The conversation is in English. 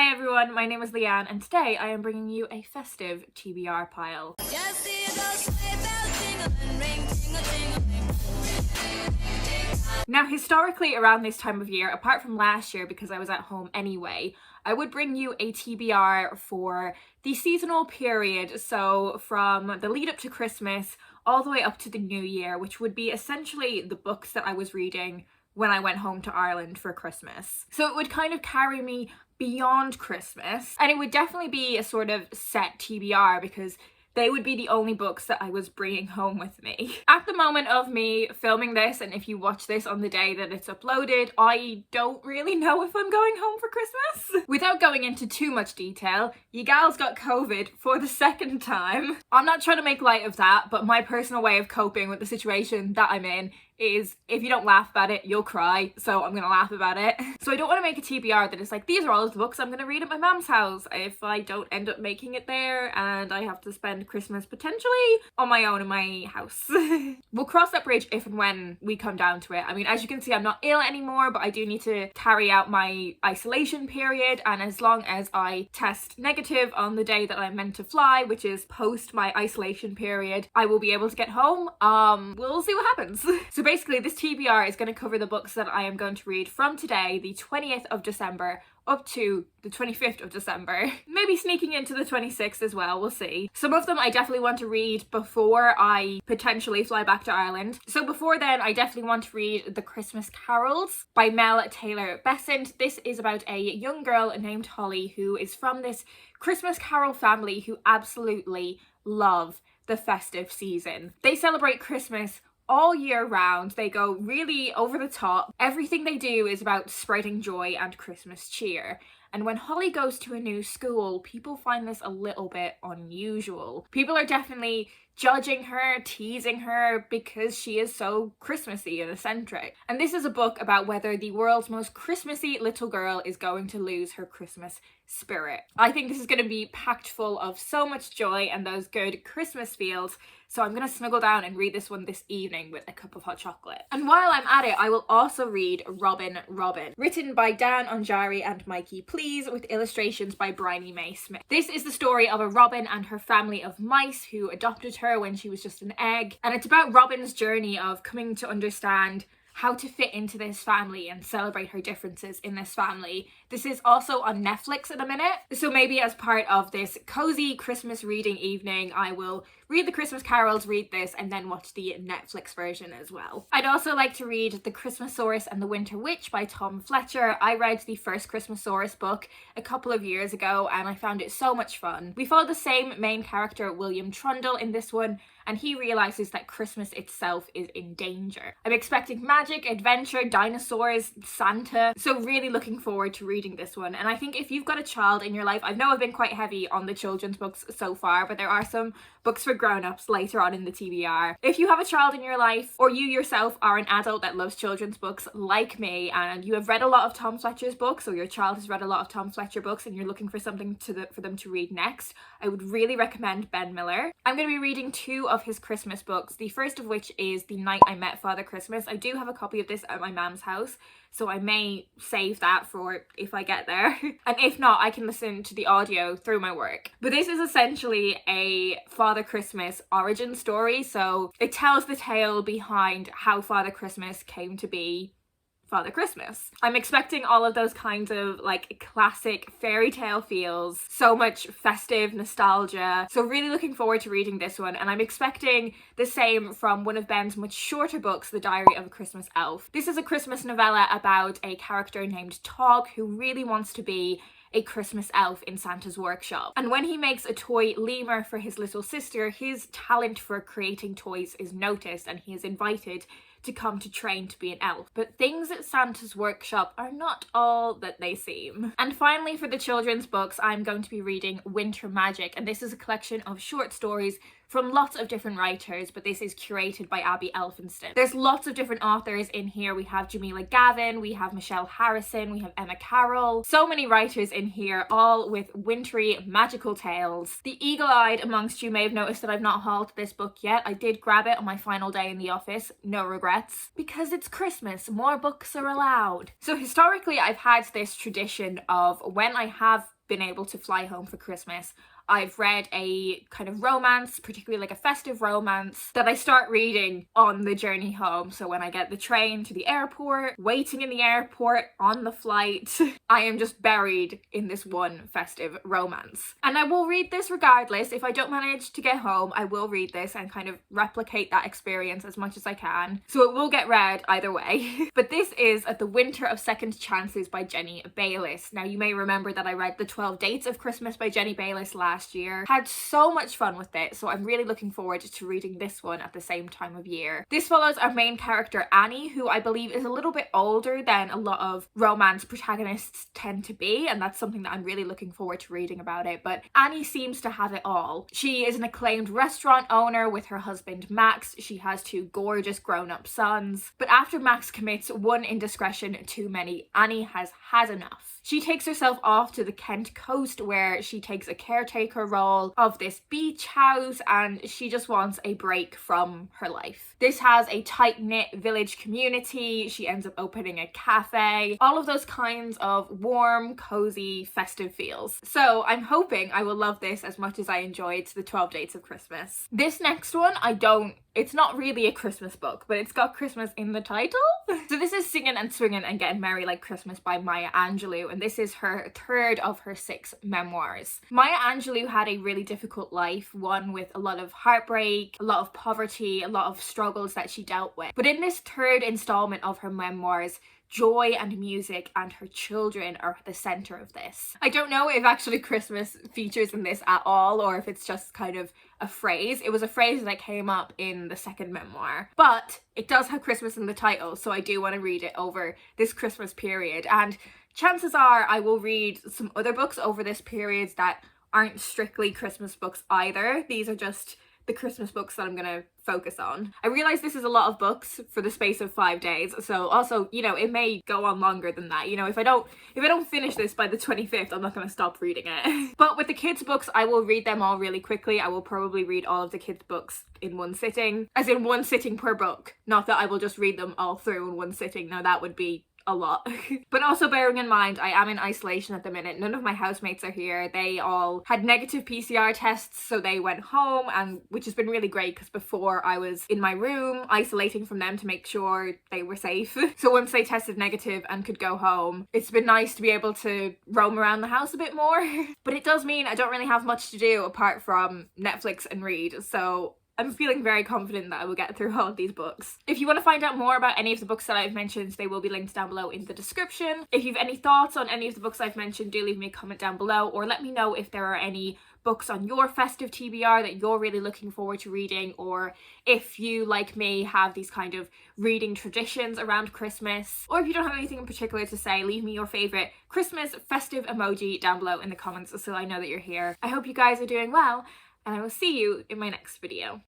Hi everyone, my name is Leanne and today I am bringing you a festive TBR pile. Now historically around this time of year, apart from last year because I was at home anyway, I would bring you a TBR for the seasonal period, so from the lead up to Christmas all the way up to the new year, which would be essentially the books that I was reading when I went home to Ireland for Christmas. So it would kind of carry me beyond Christmas, and it would definitely be a sort of set TBR because they would be the only books that I was bringing home with me. At the moment of me filming this, and if you watch this on the day that it's uploaded, I don't really know if I'm going home for Christmas. Without going into too much detail, you gals got COVID for the second time. I'm not trying to make light of that, but my personal way of coping with the situation that I'm in is if you don't laugh about it, you'll cry, so I'm gonna laugh about it. So I don't want to make a TBR that is like, these are all of the books I'm gonna read at my mum's house if I don't end up making it there and I have to spend Christmas potentially on my own in my house. We'll cross that bridge if and when we come down to it. I mean, as you can see, I'm not ill anymore, but I do need to carry out my isolation period, and as long as I test negative on the day that I'm meant to fly, which is post my isolation period, I will be able to get home. We'll see what happens. So basically this TBR is going to cover the books that I am going to read from today, the 20th of December, up to the 25th of December. Maybe sneaking into the 26th as well, we'll see. Some of them I definitely want to read before I potentially fly back to Ireland. So before then, I definitely want to read The Christmas Carols by Mel Taylor Bessent. This is about a young girl named Holly who is from this Christmas Carol family who absolutely love the festive season. They celebrate Christmas all year round. They go really over the top. Everything they do is about spreading joy and Christmas cheer. And when Holly goes to a new school, people find this a little bit unusual. People are definitely judging her, teasing her because she is so Christmassy and eccentric. And this is a book about whether the world's most Christmassy little girl is going to lose her Christmas spirit. I think this is going to be packed full of so much joy and those good Christmas feels. So I'm going to snuggle down and read this one this evening with a cup of hot chocolate. And while I'm at it, I will also read Robin, written by Dan Onjari and Mikey Please, with illustrations by Bryony May Smith. This is the story of a robin and her family of mice who adopted her when she was just an egg. And it's about Robin's journey of coming to understand how to fit into this family and celebrate her differences in this family. This is also on Netflix in a minute, so maybe as part of this cozy Christmas reading evening, I will read the Christmas carols, read this, and then watch the Netflix version as well. I'd also like to read The Christmassaurus and the Winter Witch by Tom Fletcher. I read the first Christmassaurus book a couple of years ago and I found it so much fun. We follow the same main character, William Trundle, in this one, and he realizes that Christmas itself is in danger. I'm expecting magic, adventure, dinosaurs, Santa, so really looking forward to reading this one. And I think if you've got a child in your life, I know I've been quite heavy on the children's books so far, but there are some books for grown-ups later on in the TBR. If you have a child in your life, or you yourself are an adult that loves children's books like me, and you have read a lot of Tom Fletcher's books, or your child has read a lot of Tom Fletcher books, and you're looking for something for them to read next, I would really recommend Ben Miller. I'm going to be reading two of his Christmas books, the first of which is The Night I Met Father Christmas. I do have a copy of this at my mom's house, so I may save that for if I get there. And if not, I can listen to the audio through my work. But this is essentially a Father Christmas origin story, so it tells the tale behind how Father Christmas came to be Father Christmas. I'm expecting all of those kinds of like classic fairy tale feels, so much festive nostalgia. So really looking forward to reading this one, and I'm expecting the same from one of Ben's much shorter books, The Diary of a Christmas Elf. This is a Christmas novella about a character named Tog who really wants to be a Christmas elf in Santa's workshop. And when he makes a toy lemur for his little sister, his talent for creating toys is noticed and he is invited to come to train to be an elf. But things at Santa's workshop are not all that they seem. And finally, for the children's books, I'm going to be reading Winter Magic, and this is a collection of short stories from lots of different writers, but this is curated by Abby Elphinston. There's lots of different authors in here. We have Jamila Gavin, we have Michelle Harrison, we have Emma Carroll. So many writers in here, all with wintry, magical tales. The eagle-eyed amongst you may have noticed that I've not hauled this book yet. I did grab it on my final day in the office, no regrets. Because it's Christmas, more books are allowed. So historically, I've had this tradition of when I have been able to fly home for Christmas, I've read a kind of romance, particularly like a festive romance, that I start reading on the journey home. So when I get the train to the airport, waiting in the airport, on the flight, I am just buried in this one festive romance. And I will read this regardless. If I don't manage to get home, I will read this and kind of replicate that experience as much as I can. So it will get read either way. But this is The Winter of Second Chances by Jenny Bayless. Now you may remember that I read The 12 Dates of Christmas by Jenny Bayless last year. Had so much fun with it, so I'm really looking forward to reading this one at the same time of year. This follows our main character Annie, who I believe is a little bit older than a lot of romance protagonists tend to be, and that's something that I'm really looking forward to reading about it. But Annie seems to have it all. She is an acclaimed restaurant owner with her husband Max. She has 2 gorgeous grown-up sons. But after Max commits one indiscretion too many, Annie has had enough. She takes herself off to the Kent coast, where she takes a caretaker role of this beach house, and she just wants a break from her life. This has a tight-knit village community. She ends up opening a cafe, all of those kinds of warm, cozy, festive feels. So I'm hoping I will love this as much as I enjoyed The 12 Dates of Christmas. This next one, it's not really a Christmas book, but it's got Christmas in the title. So this is Singin' and Swingin' and Getting Merry Like Christmas by Maya Angelou, and this is her 3rd of her 6 memoirs. Maya Angelou had a really difficult life, one with a lot of heartbreak, a lot of poverty, a lot of struggles that she dealt with. But in this 3rd installment of her memoirs, joy and music and her children are the center of this. I don't know if actually Christmas features in this at all, or if it's just kind of a phrase. It was a phrase that came up in the 2nd memoir, but it does have Christmas in the title, so I do want to read it over this Christmas period. And chances are I will read some other books over this period that aren't strictly Christmas books either. These are just the Christmas books that I'm gonna focus on. I realize this is a lot of books for the space of 5 days, so also, you know, it may go on longer than that. You know, if I don't finish this by the 25th, I'm not gonna stop reading it. But with the kids' books, I will read them all really quickly. I will probably read all of the kids' books in one sitting, as in one sitting per book. Not that I will just read them all through in one sitting. Now that would be a lot. But also bearing in mind, I am in isolation at the minute. None of my housemates are here. They all had negative PCR tests, so they went home, and which has been really great because before I was in my room isolating from them to make sure they were safe. So once they tested negative and could go home, it's been nice to be able to roam around the house a bit more. But it does mean I don't really have much to do apart from Netflix and read, so I'm feeling very confident that I will get through all of these books. If you want to find out more about any of the books that I've mentioned, they will be linked down below in the description. If you have any thoughts on any of the books I've mentioned, do leave me a comment down below, or let me know if there are any books on your festive TBR that you're really looking forward to reading, or if you, like me, have these kind of reading traditions around Christmas, or if you don't have anything in particular to say, leave me your favourite Christmas festive emoji down below in the comments so I know that you're here. I hope you guys are doing well, and I will see you in my next video.